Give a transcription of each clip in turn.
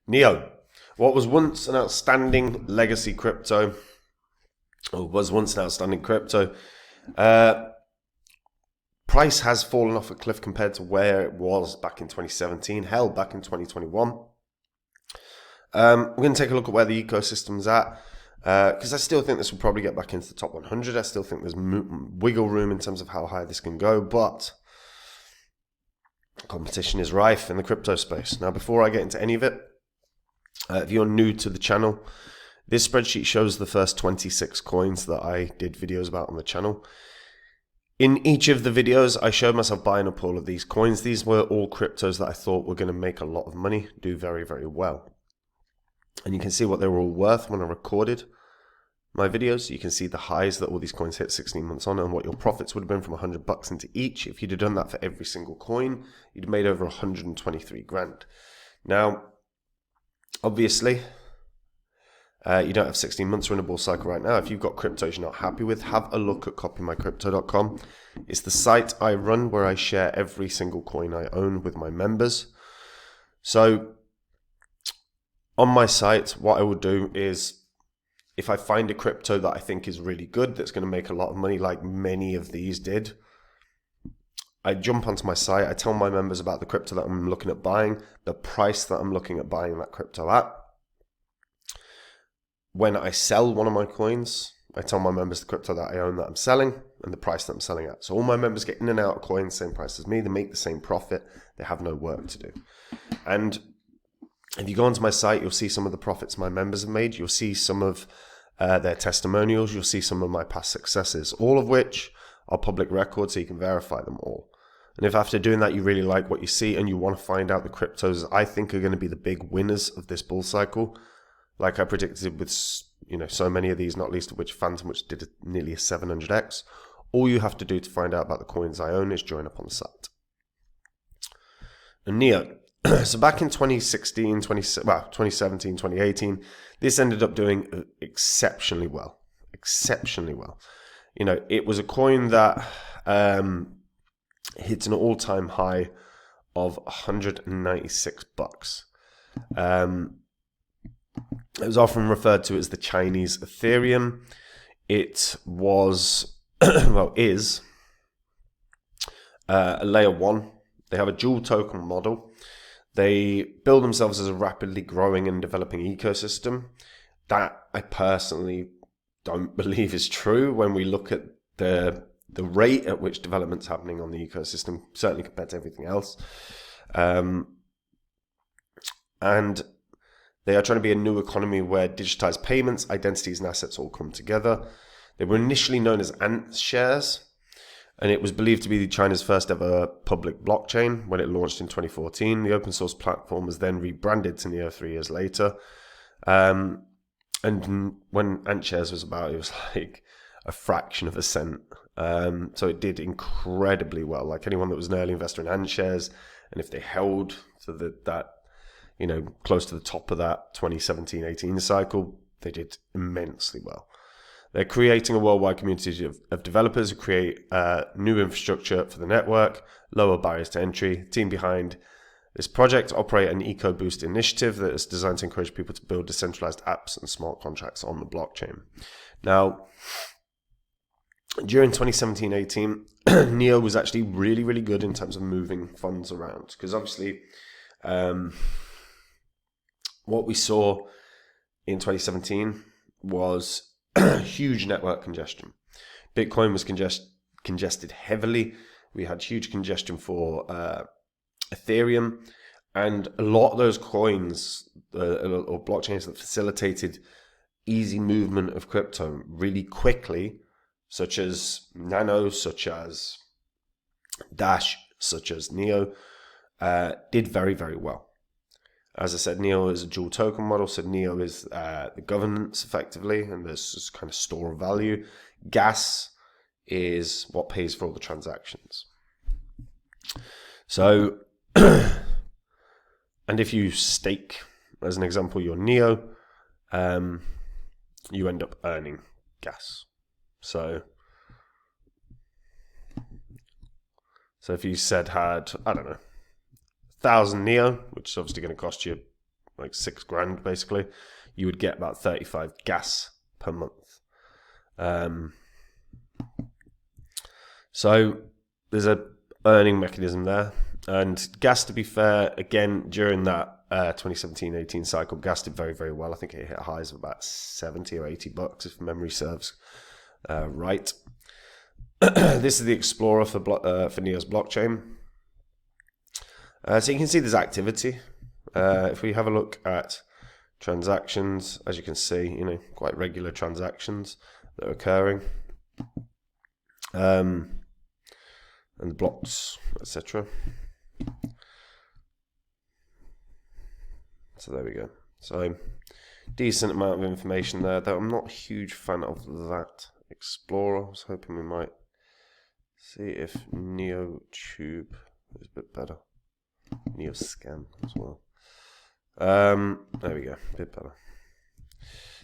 Neo, what was once an outstanding legacy crypto, or was once an outstanding crypto, price has fallen off a cliff compared to where it was back in 2017, hell, back in 2021. We're going to take a look at where the ecosystem's at, because I still think this will probably get back into the top 100. I still think there's wiggle room in terms of how high this can go, but competition is rife in the crypto space. Now, before I get into any of it, if you're new to the channel, this spreadsheet shows the first 26 coins that I did videos about on the channel. In each of the videos, I showed myself buying up all of these coins. These were all cryptos that I thought were going to make a lot of money, do very, very well. And you can see what they were all worth when I recorded my videos. You can see the highs that all these coins hit 16 months on and what your profits would have been from $100 into each. If you'd have done that for every single coin, you'd have made over 123 grand. Now, obviously, you don't have 16 months. We're in a bull cycle right now. If you've got cryptos you're not happy with, have a look at copymycrypto.com. It's the site I run where I share every single coin I own with my members. So on my site, what I will do is, if I find a crypto that I think is really good, that's going to make a lot of money like many of these did, I jump onto my site, I tell my members about the crypto that I'm looking at buying, the price that I'm looking at buying that crypto at. When I sell one of my coins, I tell my members the crypto that I own that I'm selling and the price that I'm selling at. So all my members get in and out of coins, same price as me. They make the same profit. They have no work to do. And if you go onto my site, you'll see some of the profits my members have made. You'll see some of their testimonials. You'll see some of my past successes, all of which are public records, so you can verify them all. And if after doing that you really like what you see and you want to find out the cryptos I think are going to be the big winners of this bull cycle, like I predicted with so many of these, not least of which Phantom, which did nearly a 700x, all you have to do to find out about the coins I own is join up on the site. And Neo. So back in 2017, 2018, this ended up doing exceptionally well. Exceptionally well. It was a coin that hit an all-time high of $196. It was often referred to as the Chinese Ethereum. It was, is a layer 1. They have a dual token model. They build themselves as a rapidly growing and developing ecosystem. That I personally don't believe is true when we look at the rate at which development's happening on the ecosystem, certainly compared to everything else. And they are trying to be a new economy where digitized payments, identities, and assets all come together. They were initially known as Ant shares, and it was believed to be China's first ever public blockchain when it launched in 2014. The open source platform was then rebranded to Neo 3 years later. And when Ant shares was about, it was like a fraction of a cent. So it did incredibly well. Like anyone that was an early investor in Ant shares, and if they held to that, close to the top of that 2017-18 cycle, they did immensely well. They're creating a worldwide community of developers who create new infrastructure for the network, lower barriers to entry. The team behind this project operate an EcoBoost initiative that is designed to encourage people to build decentralized apps and smart contracts on the blockchain. Now, during 2017-18, Neo was actually really, really good in terms of moving funds around, because obviously what we saw in 2017 was huge network congestion. Bitcoin was congested heavily. We had huge congestion for Ethereum, and a lot of those coins or blockchains that facilitated easy movement of crypto really quickly, such as Nano, such as Dash, such as Neo, did very, very well. As I said, Neo is a dual token model, so Neo is the governance effectively, and there's this kind of store of value. Gas is what pays for all the transactions. So, and if you stake, as an example, your Neo, you end up earning gas. So if you said had, I don't know, 1,000 Neo, which is obviously going to cost you like $6,000 basically, you would get about 35 gas per month. So there's a earning mechanism there. And gas, to be fair, again, during that 2017-18 cycle, gas did very, very well. I think it hit highs of about $70 or $80, if memory serves right. This is the Explorer for Neo's blockchain. So you can see there's activity. If we have a look at transactions, as you can see, quite regular transactions that are occurring. And the blocks, etc. So there we go. So decent amount of information there, though I'm not a huge fan of that Explorer. I was hoping we might see if NeoTube is a bit better. NeoScan as well. There we go, a bit better.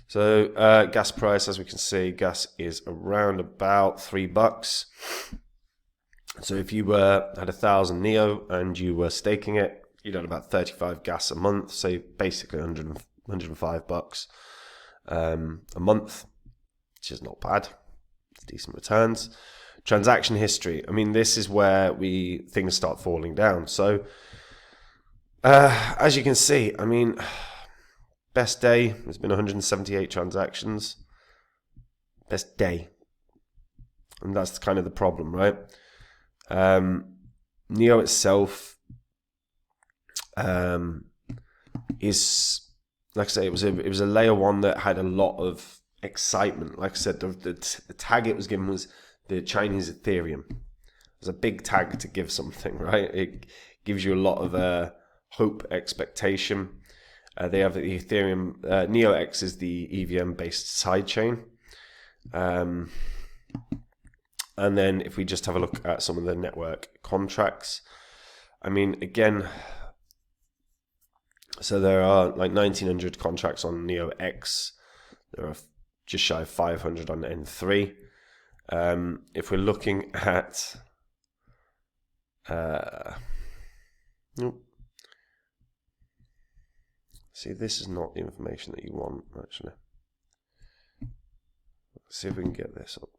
So gas price, as we can see, gas is around about $3. So if you had 1,000 Neo and you were staking it, you'd had about 35 gas a month, so basically $105 a month, which is not bad. It's decent returns. Transaction history. I mean, this is where things start falling down. So as you can see, I mean, best day has been 178 transactions. Best day. And that's kind of the problem, right? Neo itself is, like I say, it was a layer one that had a lot of excitement. Like I said, the tag it was given was the Chinese Ethereum. It was a big tag to give something, right? It gives you a lot of hope, expectation. They have the Ethereum. NeoX is the EVM based sidechain. And then if we just have a look at some of the network contracts, I mean, again, so there are like 1,900 contracts on NeoX. There are just shy of 500 on N3. If we're looking at, see, this is not the information that you want, actually. Let's see if we can get this up.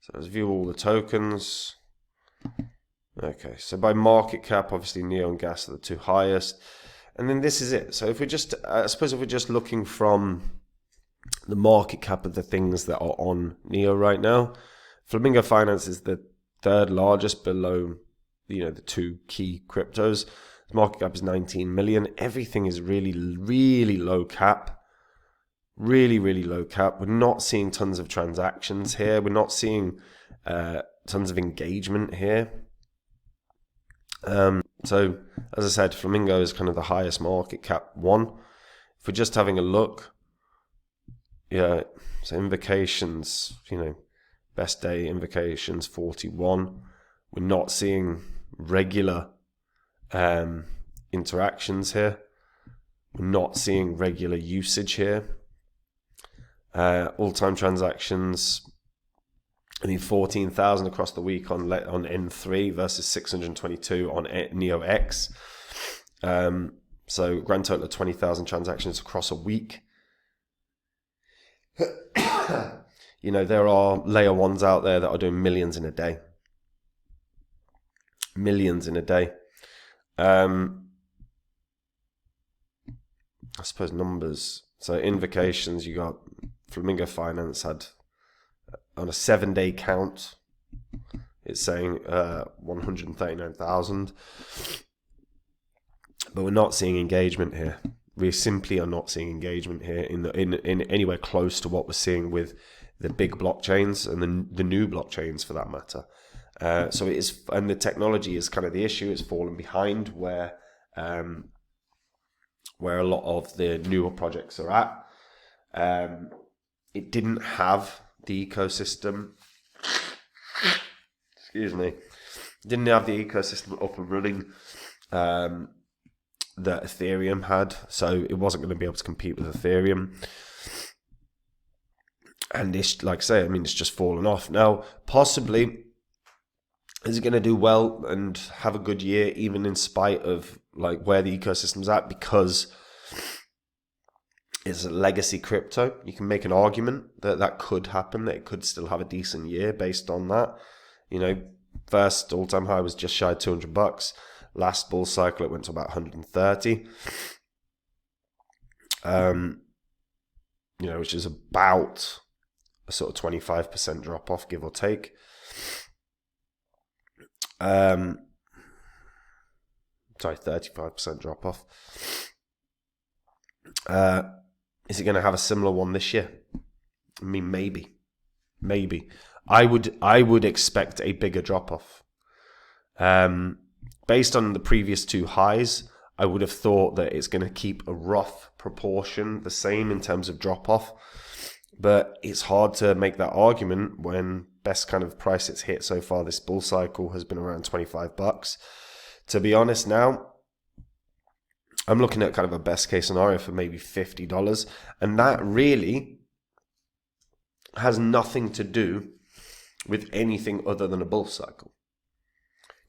So let's view all the tokens. Okay, so by market cap, obviously Neo and Gas are the two highest. And then this is it. So if we're just, I suppose if we're just looking from the market cap of the things that are on Neo right now, Flamingo Finance is the third largest below, the two key cryptos. The market cap is 19 million. Everything is really, really low cap. Really, really low cap. We're not seeing tons of transactions here. We're not seeing tons of engagement here. So, as I said, Flamingo is kind of the highest market cap one. If we're just having a look, yeah, so invocations, best day invocations 41. We're not seeing regular interactions here. We're not seeing regular usage here. All-time transactions, 14,000 across the week on N3 versus 622 on NeoX. So grand total of 20,000 transactions across a week. There are layer ones out there that are doing millions in a day. Millions in a day. I suppose numbers. So invocations, you got Flamingo Finance had on a 7-day count, it's saying 139,000. But we're not seeing engagement here. We simply are not seeing engagement here in anywhere close to what we're seeing with the big blockchains and the new blockchains for that matter. So it is, and the technology is kind of the issue. It's fallen behind where a lot of the newer projects are at. It didn't have the ecosystem. Excuse me. Didn't have the ecosystem up and running that Ethereum had, so it wasn't going to be able to compete with Ethereum. And it's, like I say, it's just fallen off. Now, possibly, is it going to do well and have a good year, even in spite of where the ecosystem's at? Because is a legacy crypto. You can make an argument that that could happen, that it could still have a decent year based on that. You know, first all-time high was just shy of $200. Last bull cycle, it went to about 130. You know, which is about a sort of 25% drop off, give or take. Sorry, 35% drop off. Is it going to have a similar one this year? I mean, maybe. I would expect a bigger drop off. Based on the previous two highs, I would have thought that it's going to keep a rough proportion the same in terms of drop off. But it's hard to make that argument when best kind of price it's hit so far this bull cycle has been around $25. To be honest now, I'm looking at kind of a best case scenario for maybe $50. And that really has nothing to do with anything other than a bull cycle.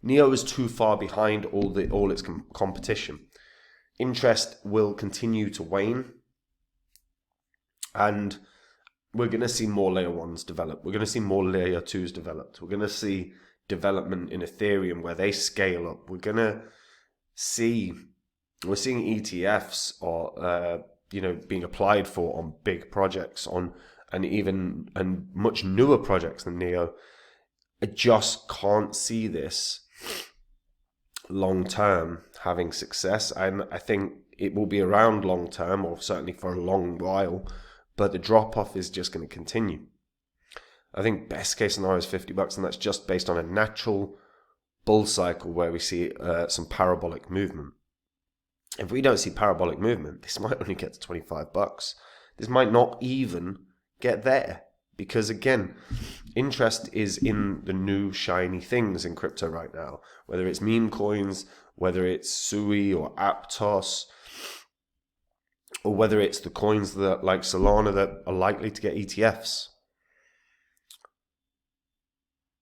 NEO is too far behind all its competition. Interest will continue to wane, and we're going to see more layer 1s develop. We're going to see more layer 2s developed. We're going to see development in Ethereum where they scale up. We're seeing ETFs or being applied for on big projects and much newer projects than NEO. I just can't see this long term having success, and I think it will be around long term, or certainly for a long while, but the drop off is just going to continue. I think best case scenario is $50, and that's just based on a natural bull cycle where we see some parabolic movement. If we don't see parabolic movement, this might only get to $25. This might not even get there, because again, interest is in the new shiny things in crypto right now, whether it's meme coins, whether it's Sui or Aptos, or whether it's the coins that like Solana that are likely to get ETFs.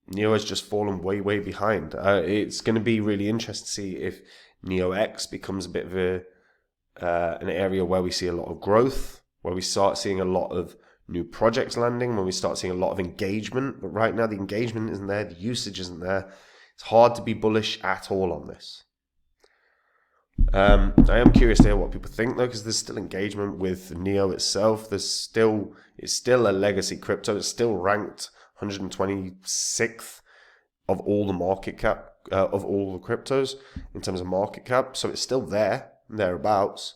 NEO has just fallen way behind. It's going to be really interesting to see if NEO X becomes a bit of an area where we see a lot of growth, where we start seeing a lot of new projects landing, when we start seeing a lot of engagement. But right now the engagement isn't there, the usage isn't there. It's hard to be bullish at all on this. I am curious to hear what people think though, because there's still engagement with NEO itself. It's still a legacy crypto. It's still ranked 126th of all the market cap of all the cryptos in terms of market cap. So it's still thereabouts.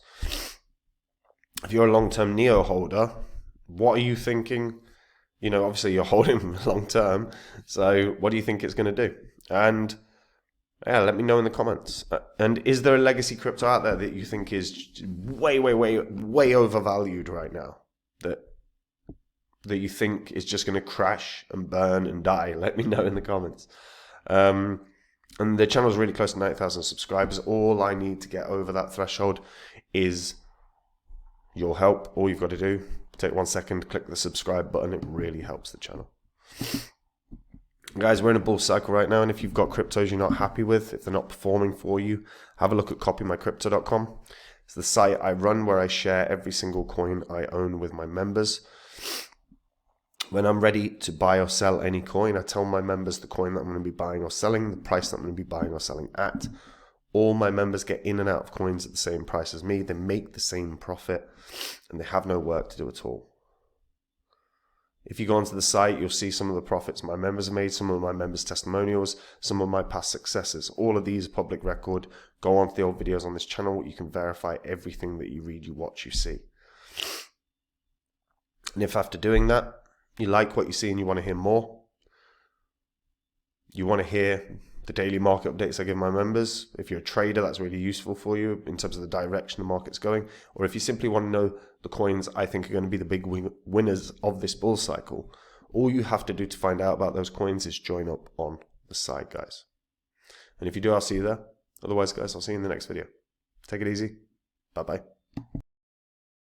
If you're a long-term NEO holder, what are you thinking? You know, obviously you're holding long term. So what do you think it's going to do? And yeah, let me know in the comments. And is there a legacy crypto out there that you think is way overvalued right now? That you think is just going to crash and burn and die? Let me know in the comments. And the channel is really close to 90,000 subscribers. All I need to get over that threshold is your help. All you've got to do, take 1 second, click the subscribe button. It really helps the channel. Guys, we're in a bull cycle right now, and if you've got cryptos you're not happy with, if they're not performing for you, have a look at copymycrypto.com. It's the site I run where I share every single coin I own with my members. When I'm ready to buy or sell any coin, I tell my members the coin that I'm going to be buying or selling, the price that I'm going to be buying or selling at. All my members get in and out of coins at the same price as me. They make the same profit, and they have no work to do at all. If you go onto the site, you'll see some of the profits my members have made, some of my members' testimonials, some of my past successes. All of these are public record. Go on to the old videos on this channel. You can verify everything that you read, you watch, you see. And if after doing that, you like what you see and you want to hear more, you want to hear the daily market updates I give my members. If you're a trader, that's really useful for you in terms of the direction the market's going. Or if you simply want to know the coins I think are going to be the big winners of this bull cycle, all you have to do to find out about those coins is join up on the site, guys. And if you do, I'll see you there. Otherwise, guys, I'll see you in the next video. Take it easy. Bye-bye.